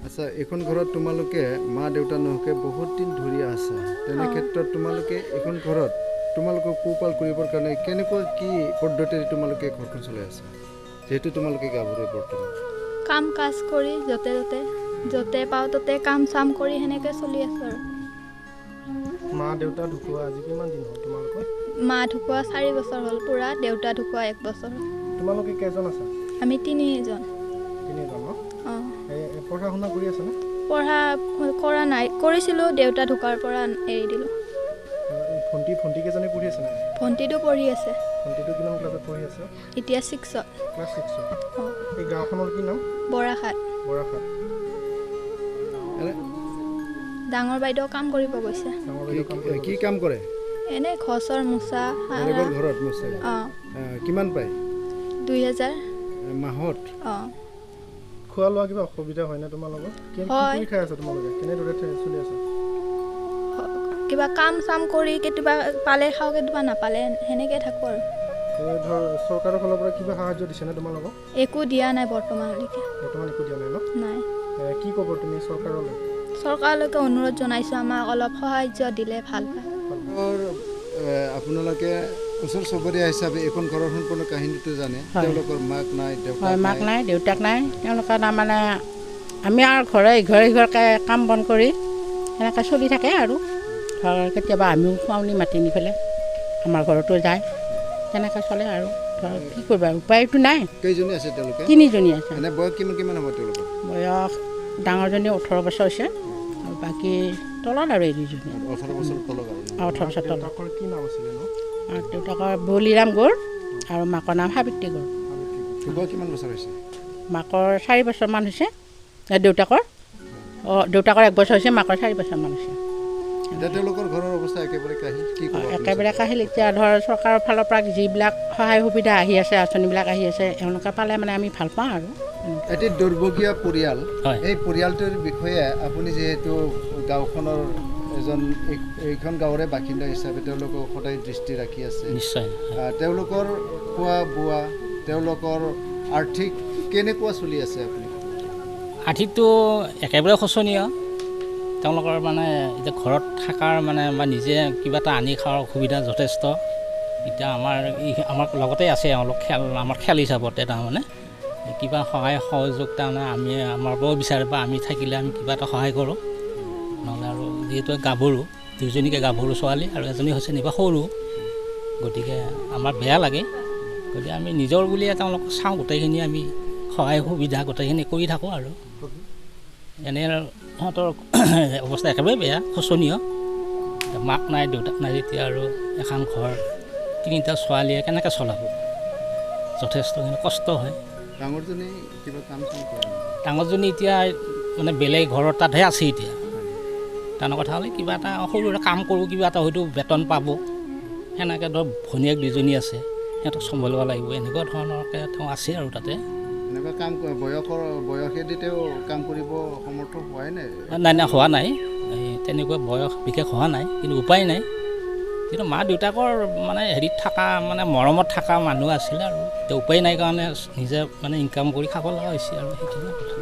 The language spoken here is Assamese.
আচ্ছা এখন ঘৰত তোমালোকে মা দেউতা নহকে বহুত দিন ধৰি আছা তেনে ক্ষেত্ৰত তোমালোকে এখন ঘৰত তোমালোকক পোহপাল কৰিবৰ কাৰণে কেনেকৈ কি পদ্ধতিৰে তোমালোকে ঘৰখন চলাই আছা যেহেতু তোমালোকে গাভৰু বৰ্তমান কাম কাজ কৰি য'তে পাওঁ ততে কাম চাম কৰি সেনেকৈ চলি আছোঁ আৰু মা দেউতা ঢুকুৱা আজি কিমান দিন হ'ল তোমালোকৰ মা ঢুকুৱা 4 বছৰ হ'ল পুৰা দেউতা ঢুকুৱা 1 বছৰ তোমালোকে কেইজন আছা আমি তিনিজন তিনিজন ন অঁ পঢ়া শুনা কৰি আছানে পঢ়া কৰা নাই কৰিছিলোঁ দেউতা ঢুকাৰ পৰা এৰি দিলোঁ ভণ্টি কেইজনী পঢ়ি আছে নাই ভণ্টিটো পঢ়ি আছে ভণ্টিটো কিমান ক্লাছত পঢ়ি আছে এতিয়া 6ত ক্লাছ 6ত অঁ এই গাঁওখনৰ কি নাম বৰাঘাট বৰাঘাট ডাঙৰ বাইদেউ কাম কৰিব গৈছে কি কাম কৰে এনে ঘৰ মোচা বেলেগৰ ঘৰত মোচা অঁ কিমান পায় 2000 মাহত অঁ খোৱা লোৱা কিবা অসুবিধা হয়নে তোমালোকৰ কি কৰি খাই আছা তোমালোকে কেনেদৰে চলি আছা কিবা কাম চাম কৰি কেতিয়াবা পালে খাওঁ কেতিয়াবা নাপালে সেনেকৈ থাকোঁ আৰু ধৰ চৰকাৰৰ ফালৰ পৰা কিবা সাহায্য দিছেনে তোমালোকক একো দিয়া নাই বৰ্তমানলৈকে বৰ্তমান একো দিয়া নাই ন নাই কি ক'ব তুমি চৰকাৰলৈ চৰকাৰলৈকে অনুৰোধ জনাইছোঁ আমাক অলপ সাহাৰ্য দিলে ভাল পায় আপোনালোকে ওচৰ চুবুৰীয়া হিচাপে এখন ঘৰৰ সম্পূৰ্ণ কাহিনীটো জানে তেওঁলোকৰ মাক নাই মাক নাই দেউতাক নাই তেওঁলোকে তাৰমানে আমি আৰু ঘৰকে কাম বন কৰি সেনেকৈ চলি থাকে আৰু ধৰ কেতিয়াবা আমিও খুৱাওনি মাতি নি পেলাই আমাৰ ঘৰতো যায় তেনেকৈ চলে আৰু ধৰ কি কৰিবা উপায়তো নাই কেইজনী আছে তেওঁলোকে তিনিজনী আছে এনে বয়স কিমান হ'ব তেওঁলোকৰ বয়স ডাঙৰজনী 18 বছৰ হৈছে আৰু বাকী তলত আৰু এই দুজনী 18 বছৰ তলত 18 বছৰ তলত কি নাম আছিলে ন আৰু দেউতাকৰ বলিৰাম গৌৰ আৰু মাকৰ নাম সাবিত্ৰী গৌৰ ঢুকুৱা কিমান বছৰ হৈছে মাকৰ 4 বছৰমান হৈছে দেউতাকৰ 1 বছৰ হৈছে মাকৰ 4 বছৰমান হৈছে এতিয়া তেওঁলোকৰ ঘৰৰ অৱস্থা একেবাৰে কাহিল কি একেবাৰে কাহিল এতিয়া ধৰ চৰকাৰৰ ফালৰ পৰা যিবিলাক সহায় সুবিধা আহি আছে আঁচনিবিলাক আহি আছে এওঁলোকে পালে মানে আমি ভাল পাওঁ আৰু এটি দুৰ্ভগীয়া পৰিয়াল এই পৰিয়ালটোৰ বিষয়ে আপুনি যিহেতু গাঁওখনৰ এজন এইখন গাঁৱৰে বাসিন্দা হিচাপে তেওঁলোকক সদায় দৃষ্টি ৰাখি আছে নিশ্চয় তেওঁলোকৰ খোৱা বোৱা তেওঁলোকৰ আৰ্থিক কেনেকুৱা চলি আছে আপুনি আৰ্থিকটো একেবাৰে শোচনীয় তেওঁলোকৰ মানে এতিয়া ঘৰত থকাৰ মানে বা নিজে কিবা এটা আনি খোৱাৰ অসুবিধা যথেষ্ট এতিয়া আমাৰ লগতে আছে এওঁলোক আমাৰ খেল হিচাপতে তাৰমানে কিবা সহায় সহযোগ তাৰমানে আমি আমাৰ বৰ বিচাৰে বা আমি থাকিলে আমি কিবা এটা সহায় কৰোঁ নহ'লে আৰু যিহেতু গাভৰু দুজনীকে গাভৰু ছোৱালী আৰু এজনী হৈছে নিবা সৰু গতিকে আমাৰ বেয়া লাগে গতিকে আমি নিজৰ বুলিয়ে তেওঁলোকক চাওঁ গোটেইখিনি আমি সহায় সুবিধা গোটেইখিনি কৰি থাকোঁ আৰু এনে সিহঁতৰ অৱস্থা একেবাৰে বেয়া শোচনীয় মাক নাই দেউতাক নাই যেতিয়া আৰু এখন ঘৰ 3টা ছোৱালীয়ে কেনেকৈ চলাব যথেষ্টখিনি কষ্ট হয় ডাঙৰজনী কিবা কাম চাম কৰে ডাঙৰজনী এতিয়া মানে বেলেগ ঘৰৰ তাতহে আছে এতিয়া ডাঙৰ কথা হ'লে কিবা এটা সৰু এটা কাম কৰোঁ কিবা এটা হয়তো বেতন পাব সেনেকৈ ধৰক ভনীয়েক 2জনী আছে সিহঁতক চম্ভালিব লাগিব এনেকুৱা ধৰণৰকৈ তেওঁ আছে আৰু তাতে এনেকুৱা কাম বয়সেদি তেওঁ কাম কৰিব সমৰ্থ হোৱাই নাই নাই হোৱা নাই তেনেকুৱা বয়স বিশেষ হোৱা নাই কিন্তু উপায় নাই কিন্তু মা দেউতাকৰ মানে হেৰিত থকা মানে মৰমত থকা মানুহ আছিলে আৰু এতিয়া উপায় নাই কাৰণে নিজে মানে ইনকাম কৰি খাব লগা হৈছে আৰু সেইখিনি কথা